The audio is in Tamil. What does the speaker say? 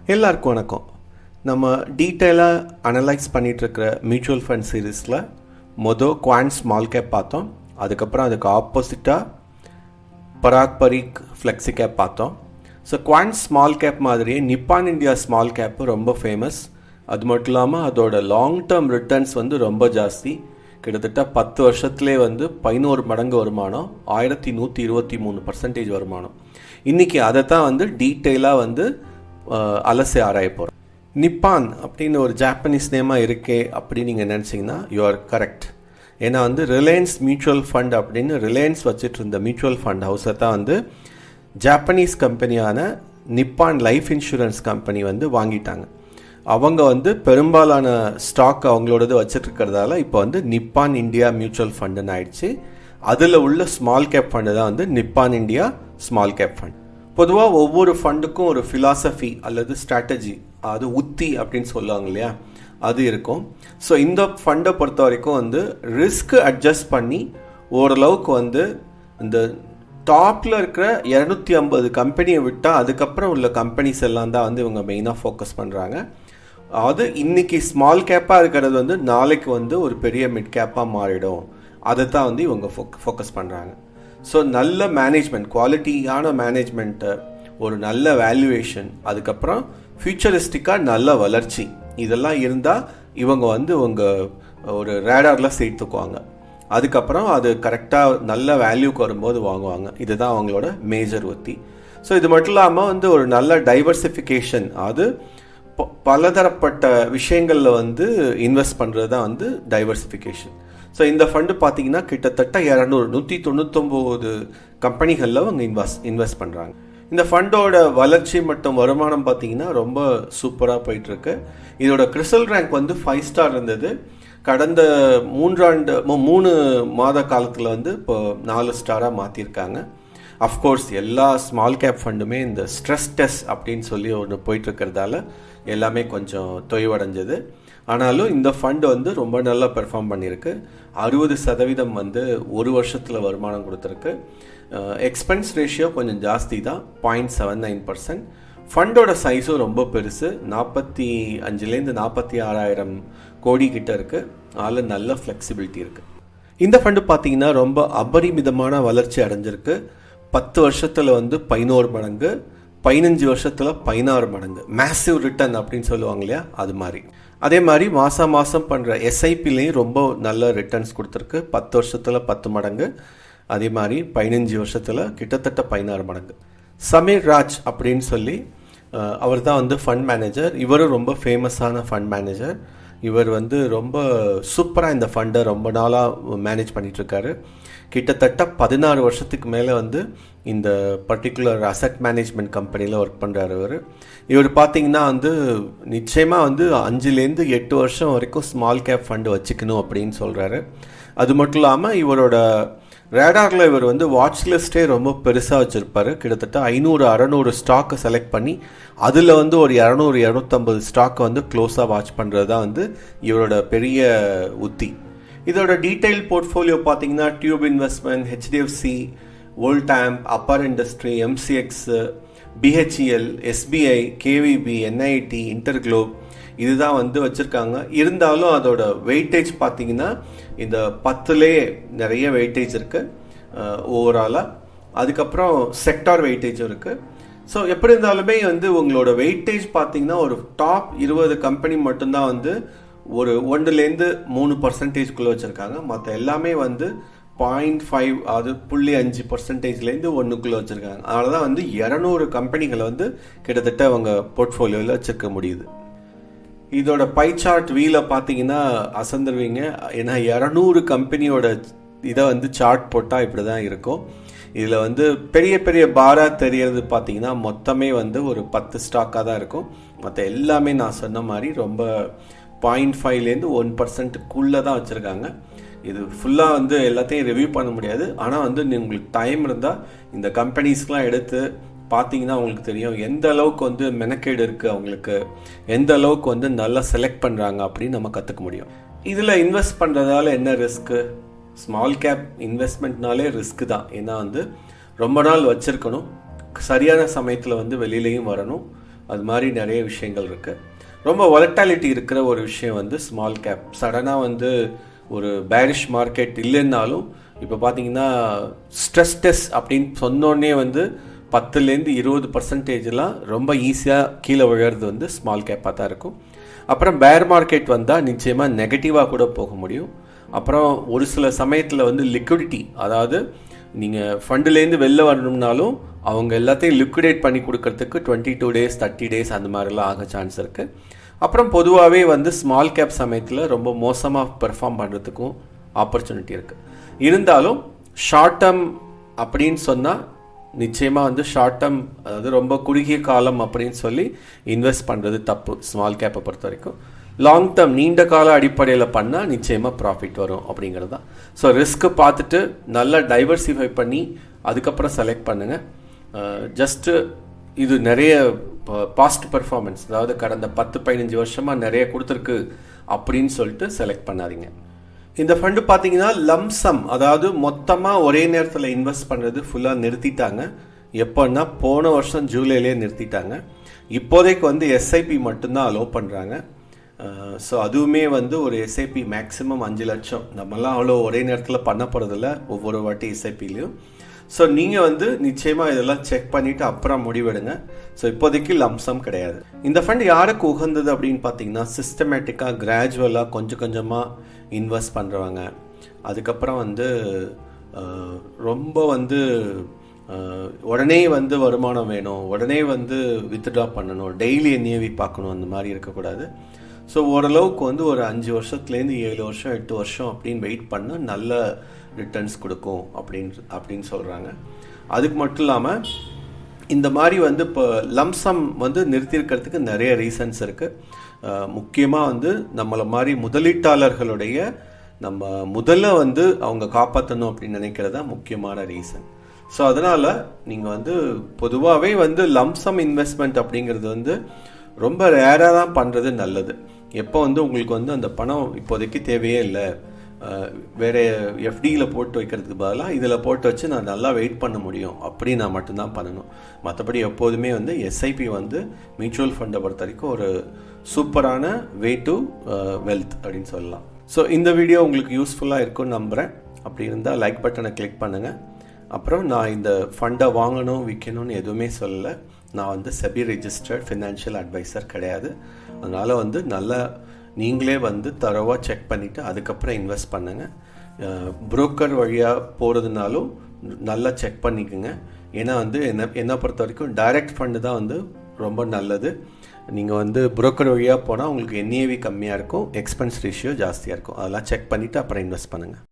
எல்லாருக்கும் வணக்கம். நம்ம டீட்டெயிலாக அனலைஸ் பண்ணிகிட்ருக்கிற மியூச்சுவல் ஃபண்ட் சீரீஸில் குவாண்ட் ஸ்மால் கேப் பார்த்தோம். அதுக்கப்புறம் அதுக்கு ஆப்போசிட்டாக பராக் பரீக் ஃப்ளெக்ஸி கேப் பார்த்தோம். ஸோ குவாண்ட் ஸ்மால் கேப் மாதிரியே நிப்பான் இந்தியா ஸ்மால் கேப்பு ரொம்ப ஃபேமஸ். அது மட்டும் இல்லாமல் அதோட லாங் டேர்ம் ரிட்டர்ன்ஸ் ரொம்ப ஜாஸ்தி. கிட்டத்தட்ட 10 வருஷத்துலேயே 11 மடங்கு வருமானம், 1123% வருமானம். இன்றைக்கி அதை தான் டீட்டெயிலாக அலசி ஆராய போகிறோம். நிப்பான் அப்படின்னு ஒரு ஜாப்பனீஸ் நேமாக இருக்கே அப்படின்னு நீங்கள் நினச்சிங்கன்னா யூ ஆர் கரெக்ட். ஏன்னா ரிலையன்ஸ் மியூச்சுவல் ஃபண்ட் அப்படின்னு ரிலையன்ஸ் வச்சுட்டு இருந்த மியூச்சுவல் ஃபண்ட் ஹவுஸை தான் ஜாப்பனீஸ் கம்பெனியான நிப்பான் லைஃப் இன்சூரன்ஸ் கம்பெனி வாங்கிட்டாங்க. அவங்க பெரும்பாலான ஸ்டாக் அவங்களோடது வச்சுட்ருக்கிறதால இப்போ நிப்பான் இந்தியா மியூச்சுவல் ஃபண்டுன்னு ஆயிடுச்சு. அதில் உள்ள ஸ்மால் கேப் ஃபண்டு தான் நிப்பான் இந்தியா ஸ்மால் கேப் ஃபண்ட். பொதுவாக ஒவ்வொரு ஃபண்டுக்கும் ஒரு ஃபிலாசபி அல்லது ஸ்ட்ராட்டஜி, அது உத்தி அப்படின்னு சொல்லுவாங்க இல்லையா, அது இருக்கும். ஸோ இந்த ஃபண்டை பொறுத்த வரைக்கும் ரிஸ்க் அட்ஜஸ்ட் பண்ணி ஓரளவுக்கு இந்த டாப்பில் இருக்கிற 250 கம்பெனியை விட்டால் அதுக்கப்புறம் உள்ள கம்பெனிஸ் எல்லாம் தான் இவங்க மெயினாக ஃபோக்கஸ் பண்ணுறாங்க. அது இன்னைக்கு ஸ்மால் கேப்பாக இருக்கிறது நாளைக்கு ஒரு பெரிய மிட் கேப்பாக மாறிடும். அதை தான் இவங்க ஃபோக்கஸ் பண்ணுறாங்க. ஸோ நல்ல மேனேஜ்மெண்ட், குவாலிட்டியான மேனேஜ்மெண்ட்டு, ஒரு நல்ல வேல்யூவேஷன், அதுக்கப்புறம் ஃபியூச்சரிஸ்டிக்காக நல்ல வளர்ச்சி, இதெல்லாம் இருந்தால் இவங்க இவங்க ஒரு ரேடாரில் சேர்த்துக்குவாங்க. அதுக்கப்புறம் அது கரெக்டாக நல்ல வேல்யூக்கு வரும்போது வாங்குவாங்க. இதுதான் அவங்களோட மேஜர் உத்தி. ஸோ இது மட்டும் இல்லாமல் ஒரு நல்ல டைவர்சிஃபிகேஷன், அது பலதரப்பட்ட விஷயங்களில் இன்வெஸ்ட் பண்ணுறது தான் டைவர்சிஃபிகேஷன். ஸோ இந்த ஃபண்டு பார்த்தீங்கன்னா கிட்டத்தட்ட 199 கம்பெனிகளில் அவங்க இன்வெஸ்ட் பண்ணுறாங்க. இந்த ஃபண்டோட வளர்ச்சி மற்றும் வருமானம் பார்த்தீங்கன்னா ரொம்ப சூப்பராக போயிட்டுருக்கு. இதோட கிறிசல் ரேங்க் 5 ஸ்டார் இருந்தது. கடந்த 3 மாத காலத்தில் இப்போ 4 ஸ்டாராக மாற்றிருக்காங்க. அஃப்கோர்ஸ் எல்லா ஸ்மால் கேப் ஃபண்டுமே இந்த ஸ்ட்ரெஸ் டெஸ்ட் அப்படின்னு சொல்லி ஒன்று போயிட்டுருக்கிறதால எல்லாமே கொஞ்சம் தொய்வடைஞ்சது. ஆனாலும் இந்த ஃபண்டு ரொம்ப நல்லா பெர்ஃபார்ம் பண்ணியிருக்கு. 60% ஒரு வருஷத்தில் வருமானம் கொடுத்துருக்கு. எக்ஸ்பென்ஸ் ரேஷியோ கொஞ்சம் ஜாஸ்தி தான், 0.79%. ஃபண்டோட சைஸும் ரொம்ப பெருசு, 45,000 46,000 கோடி கிட்ட இருக்குது. அதில் நல்ல ஃப்ளெக்சிபிலிட்டி இருக்குது. இந்த ஃபண்டு பார்த்தீங்கன்னா ரொம்ப அபரிமிதமான வளர்ச்சி அடைஞ்சிருக்கு. 10 வருஷத்தில் 11 மடங்கு, 15 வருஷத்தில் 16 மடங்கு. மேசிவ் ரிட்டர்ன் அப்படின்னு சொல்லுவாங்க இல்லையா, அது மாதிரி. அதே மாதிரி மாதம் பண்ணுற எஸ்ஐபிலையும் ரொம்ப நல்ல ரிட்டர்ன்ஸ் கொடுத்துருக்கு. 10 வருஷத்தில் 10 மடங்கு, அதே மாதிரி 15 வருஷத்தில் கிட்டத்தட்ட 16 மடங்கு. சமீர் ராஜ் அப்படின்னு சொல்லி அவர் தான் ஃபண்ட் மேனேஜர். இவரும் ரொம்ப ஃபேமஸான ஃபண்ட் மேனேஜர். இவர் ரொம்ப சூப்பராக இந்த ஃபண்டை ரொம்ப நாளாக மேனேஜ் பண்ணிகிட்ருக்காரு. கிட்டத்தட்ட 16 வருஷத்துக்கு மேலே இந்த பர்டிகுலர் அசட் மேனேஜ்மெண்ட் கம்பெனியில் ஒர்க் பண்ணுறாரு. இவர் பார்த்தீங்கன்னா நிச்சயமாக 5-8 வருஷம் வரைக்கும் ஸ்மால் கேப் ஃபண்டு வச்சுக்கணும் அப்படின்னு சொல்கிறாரு. அது மட்டும் இல்லாமல் இவரோட ரேடாரில் இவர் வாட்ச் லிஸ்ட்டே ரொம்ப பெருசாக வச்சுருப்பார். கிட்டத்தட்ட 500-600 ஸ்டாக்கை செலக்ட் பண்ணி அதில் ஒரு 200-250 ஸ்டாக்கை க்ளோஸாக வாட்ச் பண்ணுறது தான் இவரோட பெரிய உத்தி. இதோட டீட்டெயில் போர்ட்ஃபோலியோ பார்த்தீங்கன்னா tube investment, HDFC, Voltamp, Apar industry, MCX, BHEL, SBI, KVB, NIT, InterGlobe, இதுதான் வச்சுருக்காங்க. இருந்தாலும் அதோட வெயிட்டேஜ் பார்த்தீங்கன்னா இந்த 10லே நிறைய வெயிட்டேஜ் இருக்குது ஓவராலாக. அதுக்கப்புறம் செக்டார் வெயிட்டேஜும் இருக்குது. ஸோ எப்படி இருந்தாலுமே உங்களோட வெயிட்டேஜ் பார்த்தீங்கன்னா ஒரு டாப் 20 கம்பெனி மட்டும்தான் ஒரு 1-3% வச்சுருக்காங்க. மற்ற எல்லாமே 0.5, அது 0.5%லேருந்து 1 வச்சுருக்காங்க. அதனால தான் 200 கம்பெனிகளை கிட்டத்தட்ட அவங்க போர்ட்ஃபோலியோவில் வச்சுருக்க முடியுது. இதோட பை சார்ட் வீல பார்த்தீங்கன்னா அசந்துருவீங்க. ஏன்னா 200 கம்பெனியோட இதை சார்ட் போட்டால் இப்படி தான் இருக்கும். இதில் பெரிய பெரிய பாராக தெரியறது பார்த்தீங்கன்னா மொத்தமே ஒரு 10 ஸ்டாக்காக தான் இருக்கும். மற்ற எல்லாமே நான் சொன்ன மாதிரி ரொம்ப 0.5லேருந்து 1%க்குள்ளே தான் வச்சுருக்காங்க. இது ஃபுல்லாக எல்லாத்தையும் ரிவ்யூ பண்ண முடியாது. ஆனால் உங்களுக்கு டைம் இருந்தால் இந்த கம்பெனிஸ்லாம் எடுத்து பார்த்தீங்கன்னா உங்களுக்கு தெரியும் எந்த அளவுக்கு மெனக்கேடு இருக்குது, அவங்களுக்கு எந்த அளவுக்கு நல்லா செலக்ட் பண்ணுறாங்க அப்படின்னு நம்ம கற்றுக்க முடியும். இதில் இன்வெஸ்ட் பண்ணுறதால என்ன ரிஸ்க்கு? ஸ்மால் கேப் இன்வெஸ்ட்மெண்ட்னாலே ரிஸ்க்கு தான். ஏன்னா ரொம்ப நாள் வச்சுருக்கணும், சரியான சமயத்தில் வெளியிலையும் வரணும், அது மாதிரி நிறைய விஷயங்கள் இருக்குது. ரொம்ப வாலட்டாலிட்டி இருக்கிற ஒரு விஷயம் வந்து ஸ்மால் கேப். சடனாக வந்து ஒரு பேரிஷ் மார்க்கெட் இல்லைன்னாலும் இப்போ பார்த்தீங்கன்னா ஸ்ட்ரெஸ் டெஸ்ட் அப்படின்னு சொன்னோடனே வந்து 10-20% ரொம்ப ஈஸியாக கீழே விழுறது வந்து ஸ்மால் கேப்பாக தான் இருக்கும். அப்புறம் பேர் மார்க்கெட் வந்தால் நிச்சயமாக நெகட்டிவாக கூட போக முடியும். அப்புறம் ஒரு சில சமயத்தில் வந்து லிக்விடிட்டி, அதாவது நீங்கள் ஃபண்டுலேருந்து வெளில வரணும்னாலும் அவங்க எல்லாத்தையும் லிக்விடேட் பண்ணி கொடுக்கறதுக்கு 22 days 30 days அந்த மாதிரிலாம் ஆக சான்ஸ் இருக்குது. அப்புறம் பொதுவாகவே வந்து ஸ்மால் கேப் சமயத்தில் ரொம்ப மோசமாக பெர்ஃபார்ம் பண்ணுறதுக்கும் ஆப்பர்ச்சுனிட்டி இருக்குது. இருந்தாலும் ஷார்ட் டேர்ம் அப்படின்னு சொன்னால் நிச்சயமாக வந்து ஷார்ட் டேர்ம், அதாவது ரொம்ப குறுகிய காலம் அப்படின்னு சொல்லி இன்வெஸ்ட் பண்ணுறது தப்பு ஸ்மால் கேப்பை பொறுத்த வரைக்கும். லாங் டேர்ம் நீண்ட கால அடிப்படையில் பண்ணால் நிச்சயமாக ப்ராஃபிட் வரும் அப்படிங்கிறது தான். ஸோ ரிஸ்க்கு பார்த்துட்டு நல்லா டைவர்சிஃபை பண்ணி அதுக்கப்புறம் செலக்ட் பண்ணுங்கள். ஜஸ்ட்டு இது நிறைய பாஸ்ட் பெர்ஃபார்மன்ஸ், அதாவது கடந்த 10-15 வருஷமாக நிறைய கொடுத்துருக்கு அப்படின்னு சொல்லிட்டு செலக்ட் பண்ணாதீங்க. இந்த ஃபண்டு பார்த்தீங்கன்னா லம்சம், அதாவது மொத்தமாக ஒரே நேரத்தில் இன்வெஸ்ட் பண்ணுறது ஃபுல்லாக நிறுத்திட்டாங்க. எப்போன்னா போன வருஷம் ஜூலையிலே நிறுத்திட்டாங்க. இப்போதைக்கு வந்து எஸ்ஐபி மட்டும்தான் அலோவ் பண்ணுறாங்க. ஸோ அதுவுமே வந்து ஒரு எஸ்ஐபி மேக்ஸிமம் 5 லட்சம். நம்மலாம் அவ்வளோ ஒரே நேரத்தில் பண்ண போகிறதில்ல ஒவ்வொரு வாட்டி எஸ்ஐபிலையும். ஸோ நீங்கள் வந்து நிச்சயமாக இதெல்லாம் செக் பண்ணிவிட்டு அப்புறம் முடிவெடுங்க. ஸோ இப்போதைக்கு லம்சம் கிடையாது. இந்த ஃபண்ட் யாருக்கு உகந்தது அப்படின்னு பார்த்தீங்கன்னா சிஸ்டமேட்டிக்காக கிராஜுவலாக கொஞ்சம் கொஞ்சமாக இன்வெஸ்ட் பண்ணுறவங்க, அதுக்கப்புறம் வந்து ரொம்ப வந்து உடனே வந்து வருமானம் வேணும், உடனே வந்து வித்ட்ரா பண்ணணும், டெய்லி என்ஏவி பார்க்கணும், அந்த மாதிரி இருக்கக்கூடாது. ஸோ ஓரளவுக்கு வந்து ஒரு 5 வருஷத்துலேருந்து 7 வருஷம் 8 வருஷம் அப்படின்னு வெயிட் பண்ணால் நல்ல ரிட்டர்ன்ஸ் கொடுக்கும் அப்படின்னு சொல்கிறாங்க. அதுக்கு மட்டும் இல்லாமல் இந்த மாதிரி வந்து இப்போ லம்சம் வந்து நிறுத்தியிருக்கிறதுக்கு நிறைய ரீசன்ஸ் இருக்குது. முக்கியமாக வந்து நம்மளை மாதிரி முதலீட்டாளர்களுடைய நம்ம முதல்ல வந்து அவங்க காப்பாற்றணும் அப்படின்னு நினைக்கிறது தான் முக்கியமான ரீசன். ஸோ அதனால் நீங்கள் வந்து பொதுவாகவே வந்து லம்சம் இன்வெஸ்ட்மெண்ட் அப்படிங்கிறது வந்து ரொம்ப ரேராக தான் பண்ணுறது நல்லது. எப்போ வந்து உங்களுக்கு வந்து அந்த பணம் இப்போதைக்கு தேவையே இல்லை, வேறு எஃப்டியில் போட்டு வைக்கிறதுக்கு பதிலாக இதில் போட்டு வச்சு நான் நல்லா வெயிட் பண்ண முடியும் அப்படி நான் மட்டும்தான் பண்ணணும். மற்றபடி எப்போதுமே வந்து எஸ்ஐபி வந்து மியூச்சுவல் ஃபண்டை பொறுத்த வரைக்கும் ஒரு சூப்பரான வே டு வெல்த் அப்படின்னு சொல்லலாம். ஸோ இந்த வீடியோ உங்களுக்கு யூஸ்ஃபுல்லாக இருக்கும்னு நம்புகிறேன். அப்படி இருந்தால் லைக் பட்டனை கிளிக் பண்ணுங்கள். அப்புறம் நான் இந்த ஃபண்டை வாங்கணும் விற்கணும்னு எதுவுமே சொல்லலை. நான் வந்து செபி ரெஜிஸ்டர்ட் ஃபினான்ஷியல் அட்வைசர் கிடையாது. அதனால் வந்து நல்லா நீங்களே வந்து தரவாக செக் பண்ணிவிட்டு அதுக்கப்புறம் இன்வெஸ்ட் பண்ணுங்கள். புரோக்கர் வழியாக போகிறதுனாலும் நல்லா செக் பண்ணிக்கோங்க. ஏன்னா வந்து என்னை பொறுத்த வரைக்கும் டைரக்ட் ஃபண்டு தான் வந்து ரொம்ப நல்லது. நீங்கள் வந்து புரோக்கர் வழியாக போனால் உங்களுக்கு என்ஏவி கம்மியாக இருக்கும், எக்ஸ்பென்ஸ் ரேஷியோ ஜாஸ்தியாக இருக்கும். அதெல்லாம் செக் பண்ணிவிட்டு அப்புறம் இன்வெஸ்ட் பண்ணுங்கள்.